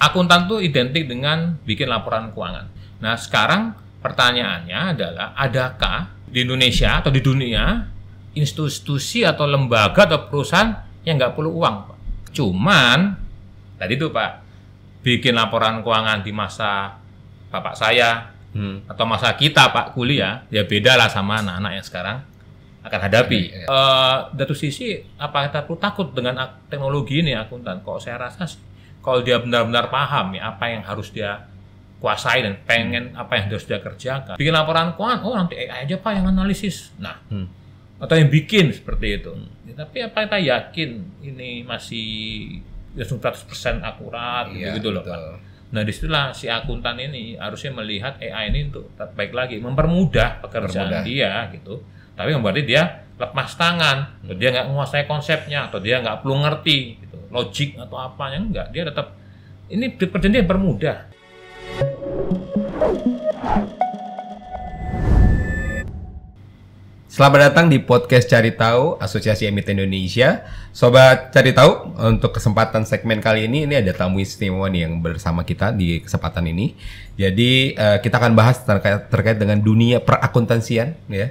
Akuntan tuh identik dengan bikin laporan keuangan. Nah, sekarang pertanyaannya adalah, adakah di Indonesia atau di dunia institusi atau lembaga atau perusahaan yang nggak perlu uang, Pak? Cuman, tadi tuh Pak, bikin laporan keuangan di masa bapak saya atau masa kita Pak kuliah, ya beda lah sama anak-anak yang sekarang akan hadapi. Dari sisi, apa kita perlu takut dengan teknologi ini akuntan? Kok saya rasa kalau dia benar-benar paham ya apa yang harus dia kuasai dan pengen apa yang harus dia kerjakan. Bikin laporan keuangan, oh nanti AI aja Pak yang analisis. Nah, atau yang bikin seperti itu. Ya, tapi apa kita yakin ini masih 100% akurat gitu loh Pak. Nah, disitulah si akuntan ini harusnya melihat AI ini untuk baik lagi mempermudah pekerjaan dia gitu. Tapi berarti dia lepas tangan, atau dia nggak menguasai konsepnya, atau dia nggak perlu ngerti gitu, logik atau apanya, enggak. Dia tetap, ini pekerjaan dia bermudah. Selamat datang di podcast Cari Tahu Asosiasi Emiten Indonesia. Sobat Cari Tahu, untuk kesempatan segmen kali ini ada tamu istimewa nih yang bersama kita di kesempatan ini. Jadi kita akan bahas terkait dengan dunia perakuntansian, ya.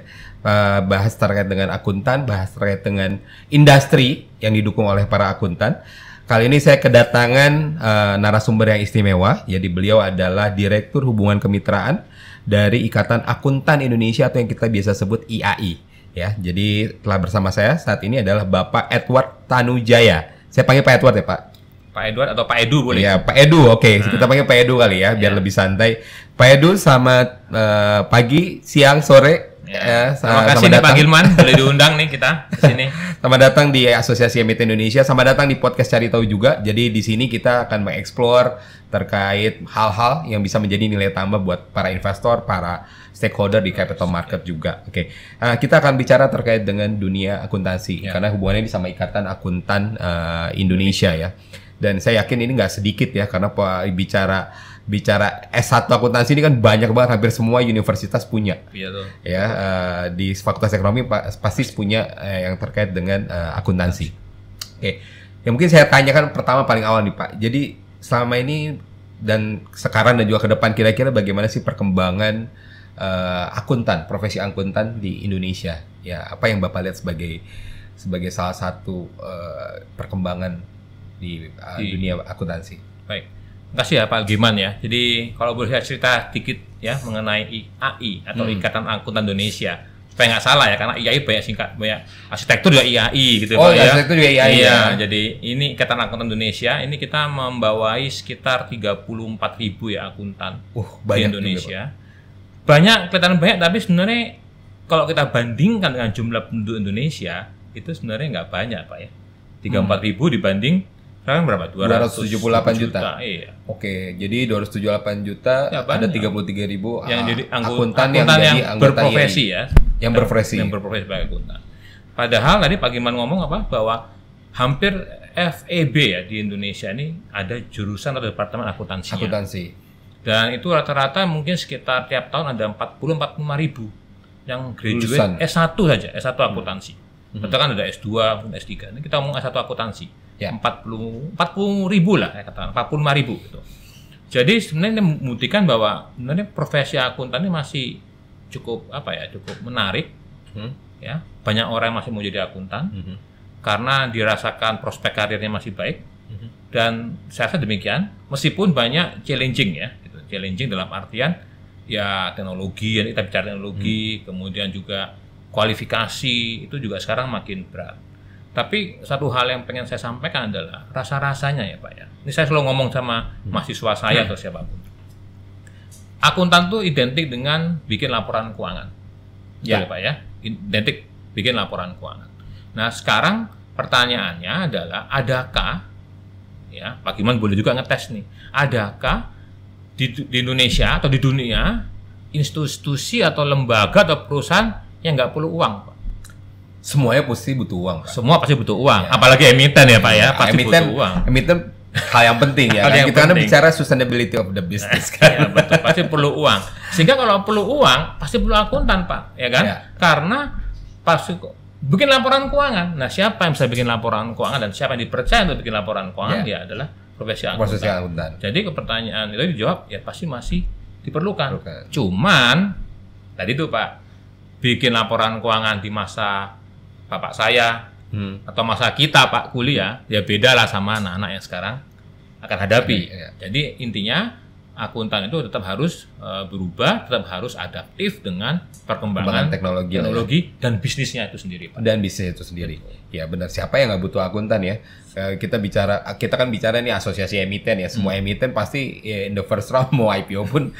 Bahas terkait dengan akuntan, bahas terkait dengan industri yang didukung oleh para akuntan. Kali ini saya kedatangan narasumber yang istimewa. Jadi beliau adalah Direktur Hubungan Kemitraan dari Ikatan Akuntan Indonesia atau yang kita biasa sebut IAI, ya. Jadi telah bersama saya saat ini adalah Bapak Edward Tanujaya. Saya panggil Pak Edward ya, Pak. Pak Edward atau Pak Edu boleh? Ya, Pak Edu. Oke. Kita panggil Pak Edu kali ya, biar lebih santai. Pak Edu, selamat pagi, siang, sore. Ya, terima kasih nih Pak Gilman, boleh diundang nih kita ke sini. Selamat datang di Asosiasi Emiten Indonesia. Selamat datang di podcast Cari Tahu juga. Jadi di sini kita akan mengeksplor terkait hal-hal yang bisa menjadi nilai tambah buat para investor, para stakeholder di capital market juga. Oke. Kita akan bicara terkait dengan dunia akuntansi, karena hubungannya ini sama Ikatan Akuntan Indonesia ya. Dan saya yakin ini nggak sedikit ya, karena bicara S1 akuntansi ini kan banyak banget, hampir semua universitas punya. Iya tuh. Ya, di Fakultas Ekonomi pasti punya yang terkait dengan akuntansi. Oke. Yang mungkin saya tanyakan pertama paling awal nih Pak. Jadi selama ini dan sekarang dan juga ke depan kira-kira bagaimana sih perkembangan akuntan, profesi akuntan di Indonesia? Ya, apa yang Bapak lihat sebagai salah satu perkembangan di dunia akuntansi? Baik. Terima kasih ya Pak Giman ya. Jadi kalau boleh saya cerita dikit ya mengenai IAI atau Ikatan Akuntan Indonesia. Supaya nggak salah ya, karena IAI banyak arsitektur juga IAI gitu Pak ya. Arsitektur juga IAI. Iya, jadi ini Ikatan Akuntan Indonesia, ini kita membawai sekitar 34.000 ya akuntan di Indonesia. Banyak, kelihatan banyak, tapi sebenarnya kalau kita bandingkan dengan jumlah penduduk Indonesia, itu sebenarnya nggak banyak Pak ya. 34.000 dibanding sekarang berapa? 278 juta. Iya. Oke, jadi 278 juta ya, ada 33.000 yang jadi akuntan yang jadi anggota berprofesi ya. Yang berprofesi sebagai akuntan. Padahal tadi Pak Giman ngomong apa? Bahwa hampir FEB ya di Indonesia ini ada jurusan atau departemen akuntansinya. Akuntansi. Dan itu rata-rata mungkin sekitar tiap tahun ada 40-45 ribu yang graduate S1 saja, S1 akuntansi. Betul kan ada S2, S3. Ini kita ngomong S1 akuntansi. Ya. 40 ribu lah, saya katakan 45 ribu gitu. Jadi sebenarnya ini membuktikan bahwa sebenarnya profesi akuntan ini masih cukup cukup menarik. Ya, banyak orang yang masih mau jadi akuntan karena dirasakan prospek karirnya masih baik. Dan saya rasa demikian, meskipun banyak challenging ya, gitu. Challenging dalam artian ya teknologi, ya kita bicara teknologi, kemudian juga kualifikasi itu juga sekarang makin berat. Tapi satu hal yang pengen saya sampaikan adalah rasa-rasanya ya Pak ya. Ini saya selalu ngomong sama mahasiswa saya atau siapapun. Akuntan tuh identik dengan bikin laporan keuangan. Ya Pak ya. Identik bikin laporan keuangan. Nah sekarang pertanyaannya adalah adakah, ya Pak Giman boleh juga ngetes nih, adakah di Indonesia atau di dunia institusi atau lembaga atau perusahaan yang nggak perlu uang Pak? Semuanya pasti butuh uang, Pak. Semua pasti butuh uang, apalagi emiten ya Pak ya, pasti butuh uang. Emiten hal yang penting ya. Kita kan bicara sustainability of the business kan. Ya, betul, pasti perlu uang. Sehingga kalau perlu uang, pasti perlu akuntan Pak, ya kan? Ya. Karena pasti bikin laporan keuangan. Nah, siapa yang bisa bikin laporan keuangan dan siapa yang dipercaya untuk bikin laporan keuangan? Dia adalah profesi akuntan. Jadi ke pertanyaan itu dijawab ya pasti masih diperlukan. Cuman tadi tuh Pak, bikin laporan keuangan di masa bapak saya atau masa kita Pak kuliah ya beda lah sama anak-anak yang sekarang akan hadapi. Jadi intinya akuntan itu tetap harus berubah, tetap harus adaptif dengan perkembangan teknologi dan bisnisnya itu sendiri Pak. Dan bisnis itu sendiri. Ya benar, siapa yang nggak butuh akuntan ya? Kita kan bicara nih asosiasi emiten ya, semua emiten pasti ya, in the first round mau IPO pun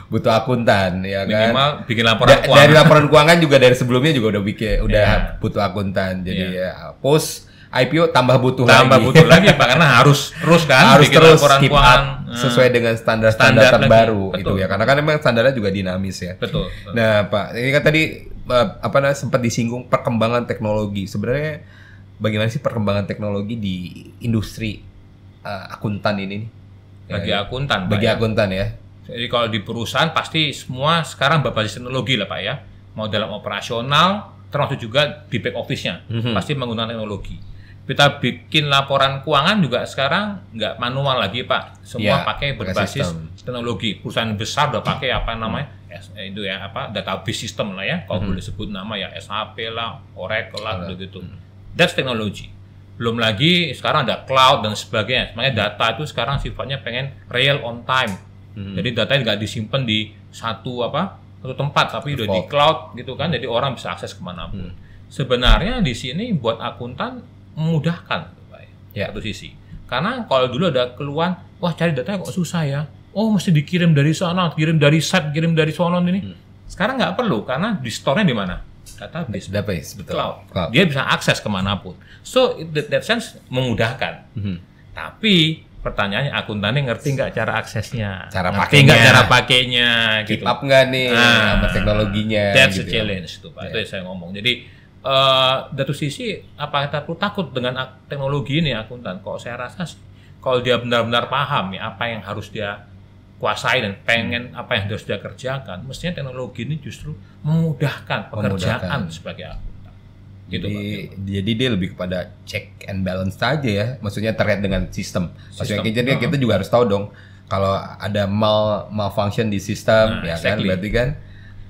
butuh akuntan ya kan. Minimal bikin laporan keuangan. Dari laporan keuangan juga dari sebelumnya juga udah butuh akuntan. Jadi ya post IPO tambah butuh lagi Pak, karena harus terus kan harus bikin terus laporan keep keuangan sesuai dengan standar terbaru itu ya, karena kan memang standarnya juga dinamis ya. Betul. Nah Pak, ini kan tadi sempat disinggung perkembangan teknologi. Sebenarnya bagaimana sih perkembangan teknologi di industri akuntan ini? Bagi akuntan ya. Jadi kalau di perusahaan pasti semua sekarang berbasis teknologi lah Pak ya. Mau dalam operasional termasuk juga di back office-nya pasti menggunakan teknologi. Kita bikin laporan keuangan juga sekarang nggak manual lagi Pak, semua pakai berbasis teknologi. Perusahaan besar udah pakai apa namanya itu ya database system lah ya, kalau boleh sebut nama ya SAP lah, Oracle lah gitu. That's technology. Belum lagi sekarang ada cloud dan sebagainya. Makanya data itu sekarang sifatnya pengen real on time. Jadi datanya nggak disimpan di satu tempat, tapi udah di cloud gitu kan, jadi orang bisa akses kemanapun. Sebenarnya di sini buat akuntan memudahkan, Pak ya. Satu sisi. Karena kalau dulu ada keluhan, wah cari datanya kok susah ya. Oh mesti dikirim dari sana, kirim dari site, kirim dari sono ini. Sekarang nggak perlu karena di store-nya di mana? Database, betul. Cloud. Dia bisa akses kemanapun. So that sense memudahkan. Tapi pertanyaannya akuntannya ngerti nggak cara aksesnya? Ngerti nggak cara pakainya? Keep up nggak nih sama teknologinya? That's a challenge tuh Pak. Itu yang saya ngomong. Jadi dari sisi apa kita perlu takut dengan teknologi ini akuntan? Kalau saya rasa kalau dia benar-benar paham ya apa yang harus dia kuasai dan pengen apa yang harus dia kerjakan, mestinya teknologi ini justru memudahkan pekerjaan sebagai akuntan. Gitu, jadi dia lebih kepada check and balance saja ya, maksudnya terkait dengan sistem. Maksudnya jadi kita juga harus tahu dong kalau ada malfunction di sistem ya kan, berarti kan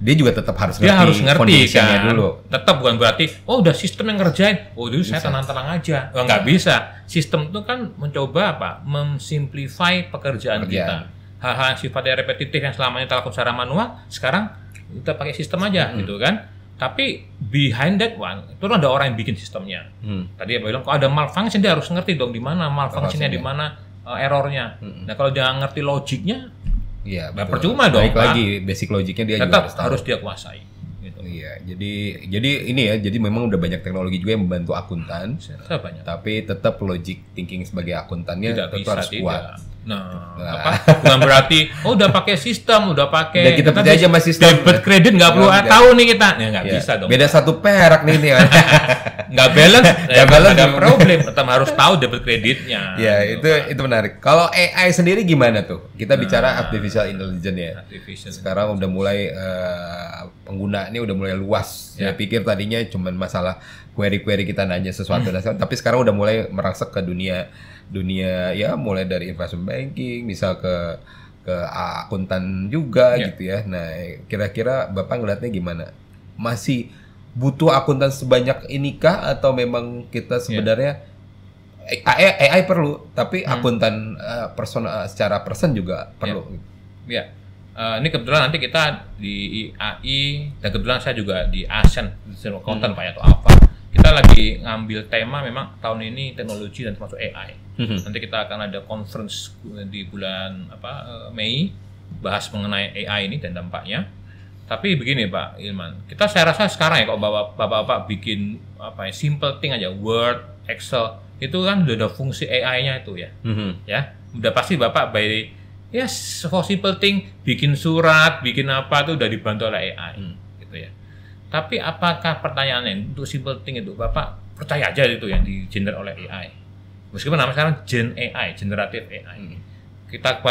dia juga tetap harus ngerti kan dulu. Tetap bukan berarti udah sistem yang ngerjain, dulu saya tenang-tenang aja. Nggak bisa. Sistem itu kan mencoba memsimplify pekerjaan kita. Hal-hal yang sifatnya repetitif yang selama ini kita lakukan secara manual, sekarang kita pakai sistem aja gitu kan. Tapi behind that one itu ada orang yang bikin sistemnya. Tadi Pak bilang kalau ada malfunction dia harus ngerti dong di mana malfunctionnya, di mana errornya. Nah kalau dia ngerti logiknya, iya, percuma dong. Baik lagi basic logiknya dia tetap juga harus dia kuasai. Gitu. Iya, jadi ini ya, jadi memang udah banyak teknologi juga yang membantu akuntan. Banyak. Tapi tetap logic thinking sebagai akuntannya tetap harus kuat. Bukan berarti udah pakai sistem, udah pakai. Dan kita percaya aja sama sistem. Debit kredit nggak perlu tahu nih kita. Ya nggak bisa dong. Beda 1 perak nih. Nggak balance, ada problem. Tetap harus tahu debit kreditnya. Ya itu menarik. Kalau AI sendiri gimana tuh? Kita bicara artificial intelligence ya. Sekarang udah mulai penggunaannya udah mulai luas. Saya pikir tadinya cuma masalah query-query kita nanya sesuatu, tapi sekarang udah mulai merangsek ke dunia ya, mulai dari investment banking, misal ke akuntan juga gitu ya. Nah, kira-kira Bapak ngeliatnya gimana? Masih butuh akuntan sebanyak inikah atau memang kita sebenarnya AI perlu, tapi akuntan personal secara person juga perlu? Ini kebetulan nanti kita di AI dan kebetulan saya juga di ASEAN Accountant Pak atau apa. Kita lagi ngambil tema memang tahun ini teknologi dan termasuk AI. Nanti kita akan ada conference di bulan Mei bahas mengenai AI ini dan dampaknya. Tapi begini Pak Ilman, saya rasa sekarang ya kalau bapak-bapak bikin simple thing aja, Word, Excel, itu kan udah ada fungsi AI-nya itu ya. Ya, udah pasti bapak for simple thing, bikin surat, bikin apa itu udah dibantu oleh AI, gitu ya. Tapi apakah pertanyaannya untuk simple thing itu Bapak percaya aja itu yang di-generate oleh AI? Meskipun namanya sekarang Gen AI, generative AI. Kita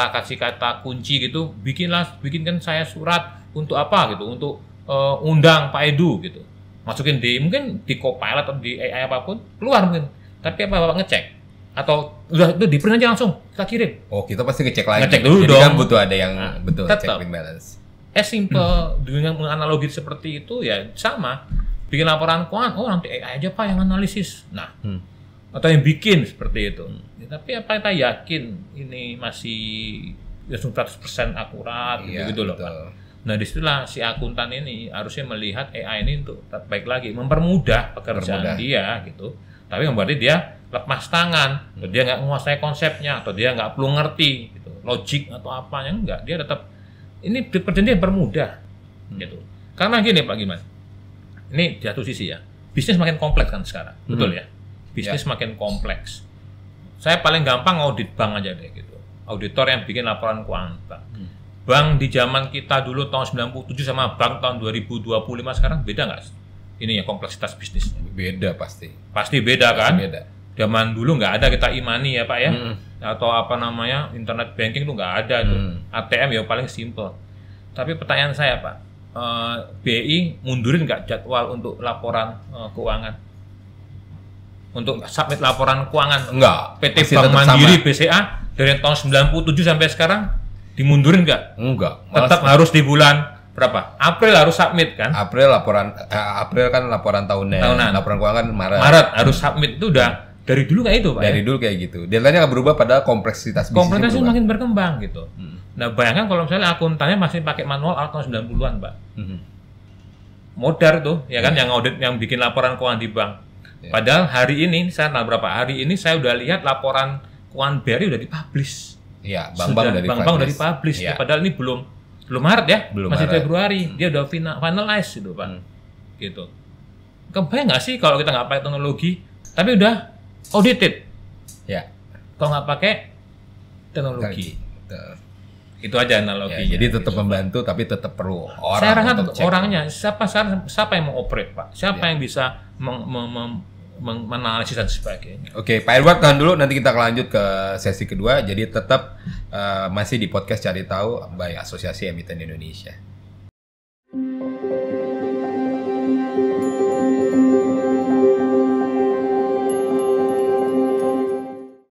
kasih kata kunci gitu, bikinkan saya surat untuk apa gitu, untuk undang Pak Edu gitu. Masukin mungkin di Copilot atau di AI apapun, keluar mungkin. Tapi apa Bapak ngecek? atau udah itu di print aja langsung kita kirim. Oh, kita pasti ngecek lagi. Ngecek dulu jadi dong. Kan butuh ada yang betul tetap. check and balance. Simple dengan menganalogi seperti itu ya sama. Bikin laporan keuangan, nanti AI aja Pak yang analisis. Nah, atau yang bikin seperti itu. Ya, tapi apa kita yakin ini masih 100% akurat gitu loh Pak. Nah, disitulah si akuntan ini harusnya melihat AI ini untuk baik lagi, mempermudah pekerjaan dia gitu. Tapi yang berarti dia lepas tangan, atau dia nggak menguasai konsepnya, atau dia nggak perlu ngerti gitu, logik atau apanya enggak, dia tetap ini pekerjaan dia bermudah gitu. Karena gini Pak Giman, ini di satu sisi ya, bisnis makin kompleks kan sekarang, betul ya? Bisnis makin kompleks. Saya paling gampang audit bank aja deh gitu, auditor yang bikin laporan keuangan Pak. Bank di zaman kita dulu tahun 97 sama bank tahun 2025 sekarang beda nggak? Ini ya kompleksitas bisnisnya. Beda pasti. Pasti beda kan? Beda. Zaman dulu nggak ada kita e-money ya Pak ya, atau apa namanya internet banking tuh nggak ada tuh. ATM ya paling simple. Tapi pertanyaan saya Pak, BI mundurin nggak jadwal untuk laporan keuangan? Untuk submit laporan keuangan? Enggak. PT Bank Mandiri BCA dari tahun 97 sampai sekarang dimundurin nggak? Enggak. Tetap harus di bulan berapa? April harus submit kan? April kan laporan tahunan. Laporan keuangan Maret. Maret harus submit itu udah dari dulu kayak itu Pak. Dari dulu kayak gitu. Deadline-nya nggak berubah pada kompleksitas bisnisnya. Kompleksitasnya makin berkembang gitu. Nah, bayangkan kalau misalnya akuntannya masih pakai manual tahun 90-an, Pak. Modar tuh, ya kan yang audit yang bikin laporan keuangan di bank. Padahal hari ini saya Hari ini saya udah lihat laporan keuangan BRI udah dipublish. Iya, bank-bank udah dipublish. Ya. Padahal ini belum Maret ya, masih Maret. Februari. Dia udah finalize gitu, Pak. Gitu. Kebayang nggak sih kalau kita nggak pakai teknologi, tapi udah audited? Ya. Kalau nggak pakai teknologi. Itu aja analogi. Ya, jadi tetap membantu, tapi tetap perlu orang. Saya rasa orangnya siapa yang mau operate Pak? Siapa yang bisa menganalisis dan sebagainya. Oke, Pak Edward tahan dulu, nanti kita lanjut ke sesi kedua. Jadi tetap masih di podcast Cari Tahu by Asosiasi Emiten Indonesia.